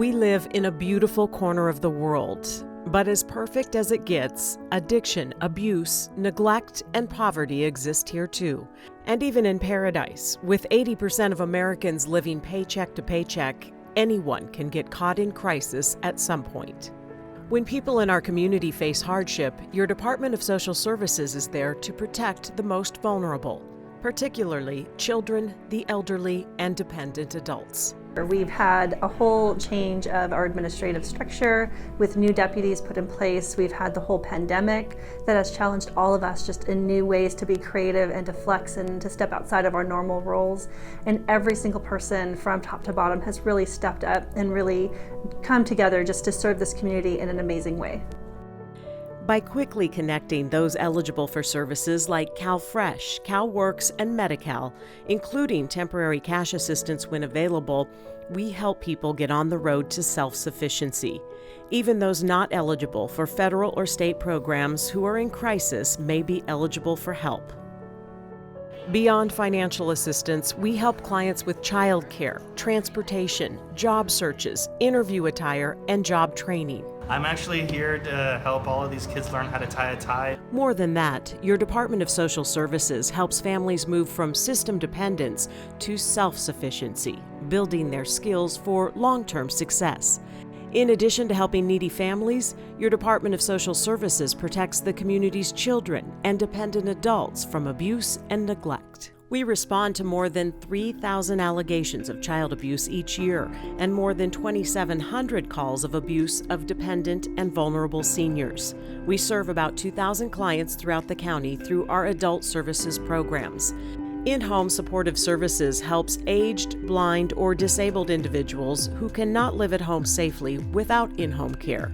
We live in a beautiful corner of the world, but as perfect as it gets, addiction, abuse, neglect, and poverty exist here too. And even in paradise, with 80% of Americans living paycheck to paycheck, anyone can get caught in crisis at some point. When people in our community face hardship, your Department of Social Services is there to protect the most vulnerable, particularly children, the elderly, and dependent adults. We've had a whole change of our administrative structure with new deputies put in place. We've had the whole pandemic that has challenged all of us just in new ways to be creative and to flex and to step outside of our normal roles. And every single person from top to bottom has really stepped up and really come together just to serve this community in an amazing way. By quickly connecting those eligible for services like CalFresh, CalWorks, and Medi-Cal, including temporary cash assistance when available, we help people get on the road to self-sufficiency. Even those not eligible for federal or state programs who are in crisis may be eligible for help. Beyond financial assistance, we help clients with childcare, transportation, job searches, interview attire, and job training. I'm actually here to help all of these kids learn how to tie a tie. More than that, your Department of Social Services helps families move from system dependence to self-sufficiency, building their skills for long-term success. In addition to helping needy families, your Department of Social Services protects the community's children and dependent adults from abuse and neglect. We respond to more than 3,000 allegations of child abuse each year and more than 2,700 calls of abuse of dependent and vulnerable seniors. We serve about 2,000 clients throughout the county through our adult services programs. In-home supportive services helps aged, blind, or disabled individuals who cannot live at home safely without in-home care.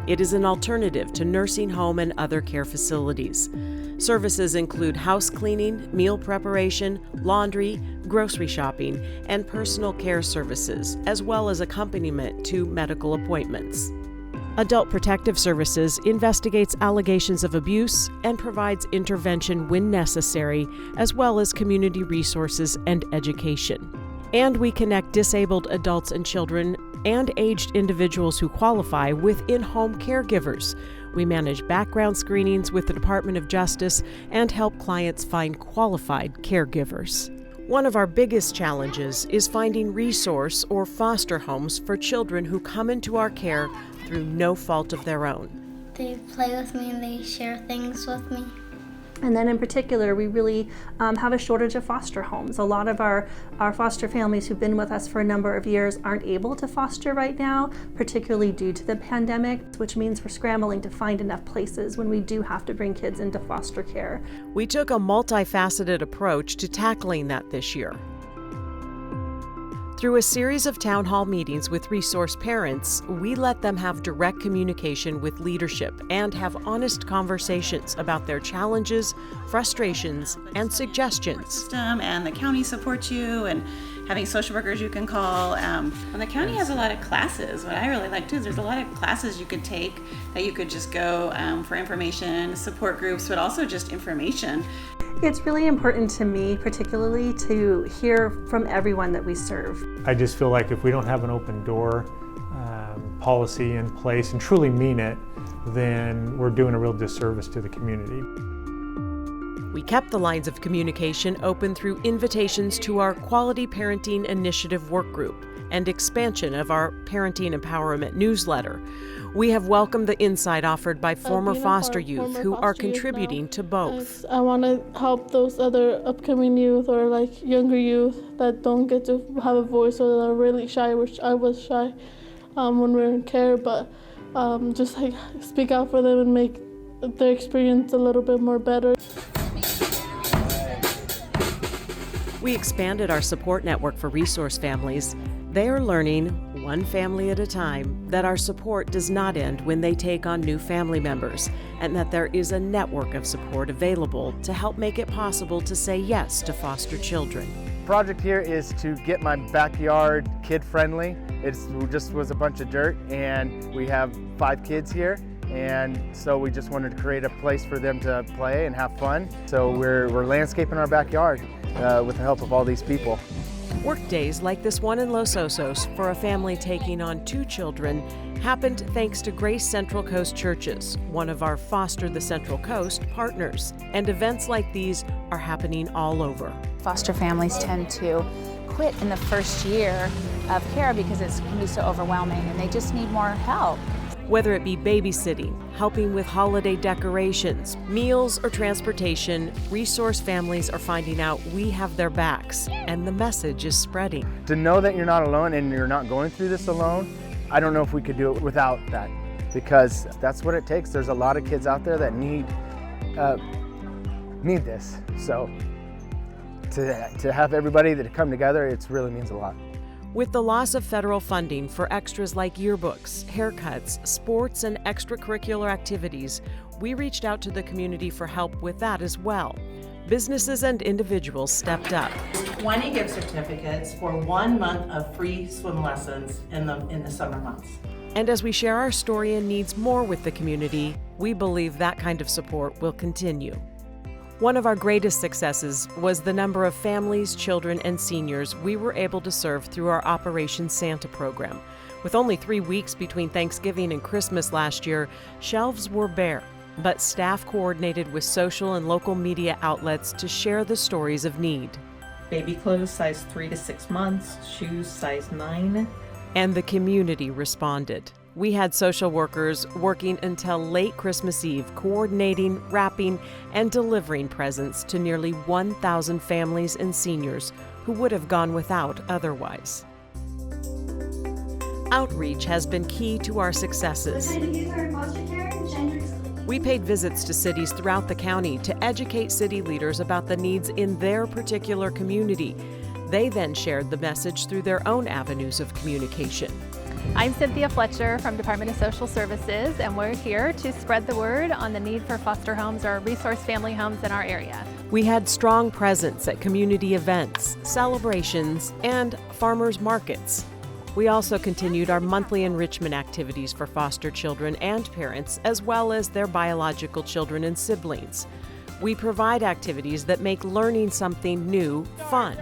It is an alternative to nursing home and other care facilities. Services include house cleaning, meal preparation, laundry, grocery shopping, and personal care services, as well as accompaniment to medical appointments. Adult Protective Services investigates allegations of abuse and provides intervention when necessary, as well as community resources and education. And we connect disabled adults and children and aged individuals who qualify with in-home caregivers. We manage background screenings with the Department of Justice and help clients find qualified caregivers. One of our biggest challenges is finding resource or foster homes for children who come into our care through no fault of their own. They play with me and they share things with me. And then in particular, we really have a shortage of foster homes. A lot of our foster families who've been with us for a number of years aren't able to foster right now, particularly due to the pandemic, which means we're scrambling to find enough places when we do have to bring kids into foster care. We took a multifaceted approach to tackling that this year. Through a series of town hall meetings with resource parents, we let them have direct communication with leadership and have honest conversations about their challenges, frustrations, and suggestions. And the county supports you, and having social workers you can call. And the county has a lot of classes. What I really like too is there's a lot of classes you could take that you could just go for information, support groups, but also just information. It's really important to me, particularly, to hear from everyone that we serve. I just feel like if we don't have an open door policy in place and truly mean it, then we're doing a real disservice to the community. We kept the lines of communication open through invitations to our Quality Parenting Initiative work group and expansion of our Parenting Empowerment newsletter. We have welcomed the insight offered by former foster youth who are contributing to both. I want to help those other upcoming youth or like younger youth that don't get to have a voice or that are really shy, which I was shy when we were in care, but just like speak out for them and make their experience a little bit more better. We expanded our support network for resource families. They are learning, one family at a time, that our support does not end when they take on new family members, and that there is a network of support available to help make it possible to say yes to foster children. The project here is to get my backyard kid-friendly. It just was a bunch of dirt, and we have 5 kids here. And so we just wanted to create a place for them to play and have fun. So we're landscaping our backyard with the help of all these people. Workdays like this one in Los Osos for a family taking on 2 children happened thanks to Grace Central Coast Churches, one of our Foster the Central Coast partners. And events like these are happening all over. Foster families tend to quit in the first year of care because it can be so overwhelming and they just need more help. Whether it be babysitting, helping with holiday decorations, meals, or transportation, resource families are finding out we have their backs, and the message is spreading. To know that you're not alone and you're not going through this alone, I don't know if we could do it without that, because that's what it takes. There's a lot of kids out there that need this. So to have everybody that come together, it really means a lot. With the loss of federal funding for extras like yearbooks, haircuts, sports, and extracurricular activities, we reached out to the community for help with that as well. Businesses and individuals stepped up. 20 gift certificates for 1 month of free swim lessons in the summer months. And as we share our story and needs more with the community, we believe that kind of support will continue. One of our greatest successes was the number of families, children, and seniors we were able to serve through our Operation Santa program. With only 3 weeks between Thanksgiving and Christmas last year, shelves were bare, but staff coordinated with social and local media outlets to share the stories of need. Baby clothes size 3 to 6 months, shoes size 9. And the community responded. We had social workers working until late Christmas Eve, coordinating, wrapping, and delivering presents to nearly 1,000 families and seniors who would have gone without otherwise. Outreach has been key to our successes. We paid visits to cities throughout the county to educate city leaders about the needs in their particular community. They then shared the message through their own avenues of communication. I'm Cynthia Fletcher from Department of Social Services, and we're here to spread the word on the need for foster homes or resource family homes in our area. We had strong presence at community events, celebrations, and farmers markets. We also continued our monthly enrichment activities for foster children and parents, as well as their biological children and siblings. We provide activities that make learning something new fun.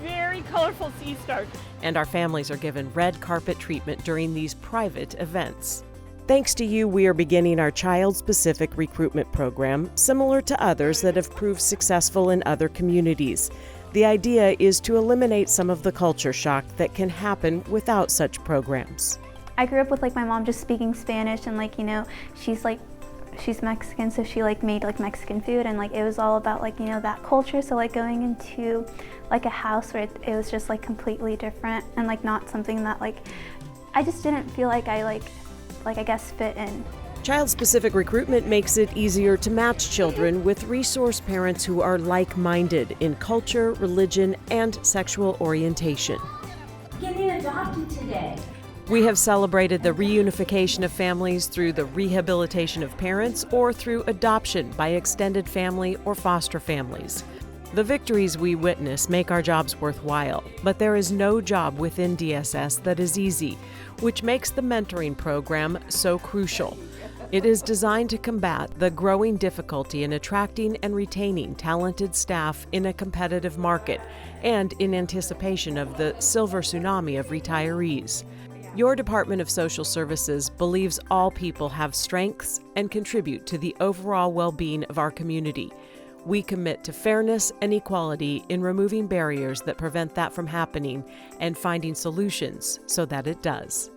Very colorful sea stars. And our families are given red carpet treatment during these private events. Thanks to you, we are beginning our child-specific recruitment program, similar to others that have proved successful in other communities. The idea is to eliminate some of the culture shock that can happen without such programs. I grew up with my mom just speaking Spanish, and she's Mexican, so she made Mexican food, and it was all about that culture. So going into a house where it was just completely different and not something that I just didn't feel I guess fit in. Child-specific recruitment makes it easier to match children with resource parents who are like-minded in culture, religion, and sexual orientation. Getting adopted today. We have celebrated the reunification of families through the rehabilitation of parents or through adoption by extended family or foster families. The victories we witness make our jobs worthwhile, but there is no job within DSS that is easy, which makes the mentoring program so crucial. It is designed to combat the growing difficulty in attracting and retaining talented staff in a competitive market and in anticipation of the silver tsunami of retirees. Your Department of Social Services believes all people have strengths and contribute to the overall well-being of our community. We commit to fairness and equality in removing barriers that prevent that from happening and finding solutions so that it does.